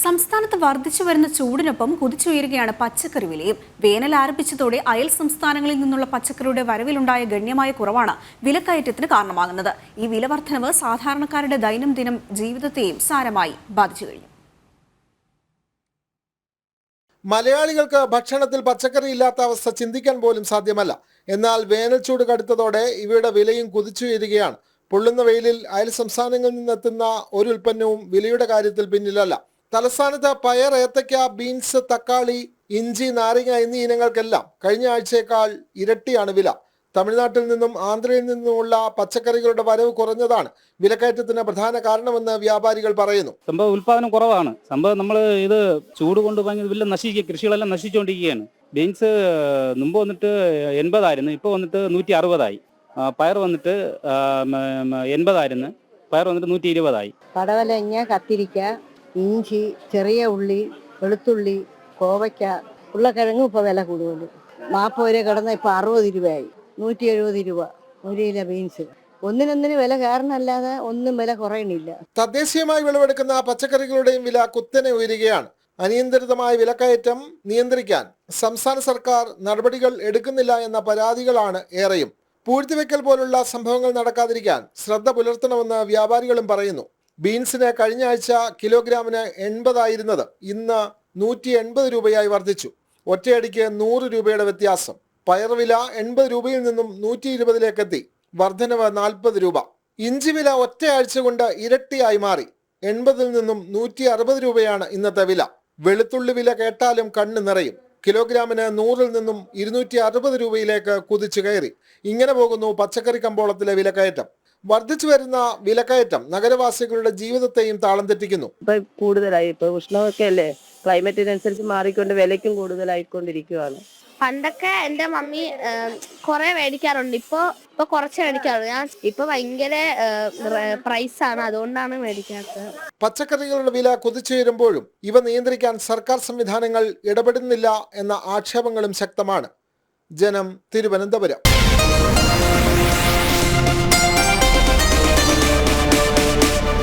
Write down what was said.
സംസ്ഥാനത്ത് വർദ്ധിച്ചു വരുന്ന ചൂടിനൊപ്പം കുതിച്ചുയരുകയാണ് പച്ചക്കറി വിലയും. വേനൽ ആരംഭിച്ചതോടെ അയൽ സംസ്ഥാനങ്ങളിൽ നിന്നുള്ള പച്ചക്കറിയുടെ വരവിലുണ്ടായ ഗണ്യമായ കുറവാണ് വിലക്കയറ്റത്തിന് കാരണമാകുന്നത്. ഈ വില വർധനവ് സാധാരണക്കാരുടെ ദൈനംദിനം ജീവിതത്തെയും സാരമായി ബാധിച്ചു കഴിഞ്ഞു. മലയാളികൾക്ക് ഭക്ഷണത്തിൽ പച്ചക്കറി ഇല്ലാത്ത അവസ്ഥ ചിന്തിക്കാൻ പോലും സാധ്യമല്ല. എന്നാൽ വേനൽ ചൂട് കടുത്തതോടെ ഇവയുടെ വിലയും കുതിച്ചുയരുകയാണ്. പൊള്ളുന്ന വെയിലിൽ അയൽ സംസ്ഥാനങ്ങളിൽ നിന്നെത്തുന്ന ഒരു ഉൽപ്പന്നവും വിലയുടെ കാര്യത്തിൽ പിന്നിലല്ല. തലസ്ഥാനത്ത് പയർ, ഏത്തയ്ക്ക, ബീൻസ്, തക്കാളി, ഇഞ്ചി, നാരങ്ങ എന്നീ ഇനങ്ങൾക്കെല്ലാം കഴിഞ്ഞ ആഴ്ചയേക്കാൾ ഇരട്ടിയാണ് വില. തമിഴ്നാട്ടിൽ നിന്നും ആന്ധ്രയിൽ നിന്നുമുള്ള പച്ചക്കറികളുടെ വരവ് കുറഞ്ഞതാണ് വിലക്കയറ്റത്തിന് പ്രധാന കാരണമെന്ന് വ്യാപാരികൾ പറയുന്നു. സംഭവം ഉൽപാദനം കുറവാണ്. സംഭവം നമ്മൾ ഇത് ചൂട് കൊണ്ട് ഭയങ്കര വലിയ നശിക്കുക, കൃഷികളെല്ലാം നശിച്ചുകൊണ്ടിരിക്കുകയാണ്. ബീൻസ് മുമ്പ് വന്നിട്ട് 80 ആയിരുന്നു, ഇപ്പോൾ വന്നിട്ട് 160 ആയി. പയർ വന്നിട്ട് 80 ആയിരുന്നു, പയർ വന്നിട്ട് 120 ആയി. പടവലങ്ങ, കത്തിരിക്ക, ഇഞ്ചി, ചെറിയ ഉള്ളി, വെളുത്തുള്ളി, കോവയ്ക്ക, ഉരുളക്കിഴങ്ങും ഇപ്പോൾ വില കൂടുതൽ. 40 വരെ കിടന്ന ഇപ്പോൾ 60 രൂപയായി. 170 രൂപ ഒരു കിലോ ബീൻസ്. ഒന്നിനൊന്നിന് വില കാരണമല്ലാതെ ഒന്നും വില കുറയണില്ല. തദ്ദേശീയമായി വിളവെടുക്കുന്ന പച്ചക്കറികളുടെയും വില കുത്തനെ ഉയരുകയാണ്. അനിയന്ത്രിതമായ വിലക്കയറ്റം നിയന്ത്രിക്കാൻ സംസ്ഥാന സർക്കാർ നടപടികൾ എടുക്കുന്നില്ല എന്ന പരാതികളാണ് ഏറെയും. പൂഴ്ത്തിവെക്കൽ പോലുള്ള സംഭവങ്ങൾ നടക്കാതിരിക്കാൻ ശ്രദ്ധ പുലർത്തണമെന്ന് വ്യാപാരികളും പറയുന്നു. ബീൻസിന് കഴിഞ്ഞ ആഴ്ച കിലോഗ്രാമിന് 80 ആയിരുന്നത് ഇന്ന് 180 രൂപയായി വർദ്ധിച്ചു. ഒറ്റയടിക്ക് 100 രൂപയുടെ വ്യത്യാസം. പയർ വില 80 രൂപയിൽ നിന്നും 120 എത്തി. വർധനവ് 40 രൂപ. ഇഞ്ചി വില ഒറ്റയാഴ്ച കൊണ്ട് ഇരട്ടിയായി മാറി. 80 നിന്നും 160 രൂപയാണ് ഇന്നത്തെ വില. വെളുത്തുള്ളി വില കേട്ടാലും കണ്ണ് നിറയും. കിലോഗ്രാമിന് 100 നിന്നും 260 രൂപയിലേക്ക് കുതിച്ചു കയറി. ഇങ്ങനെ പോകുന്നു പച്ചക്കറി കമ്പോളത്തിലെ വിലക്കയറ്റം. വർദ്ധിച്ചു വരുന്ന വിലക്കയറ്റം നഗരവാസികളുടെ ജീവിതത്തെയും താളം തെറ്റിക്കുന്നു. ഇപ്പൊ കൂടുതലായി, ഇപ്പൊ ഉഷ്ണമൊക്കെ അല്ലേ, ക്ലൈമറ്റിനനുസരിച്ച് മാറിക്കൊണ്ട് വിലയ്ക്കും കൂടുതലായിക്കൊണ്ടിരിക്കുകയാണ്. പണ്ടൊക്കെ എന്റെ മമ്മി കുറെ മേടിക്കാറുണ്ട്, ഇപ്പൊ കുറച്ച് മേടിക്കാറുണ്ട്. ഞാൻ ഇപ്പൊ ഭയങ്കര പ്രൈസാണ്, അതുകൊണ്ടാണ് മേടിക്കാത്തത്. പച്ചക്കറികളുടെ വില കുതിച്ചുയരുമ്പോഴും ഇവ നിയന്ത്രിക്കാൻ സർക്കാർ സംവിധാനങ്ങൾ ഇടപെടുന്നില്ല എന്ന ആക്ഷേപങ്ങളും ശക്തമാണ്. ജനം, തിരുവനന്തപുരം.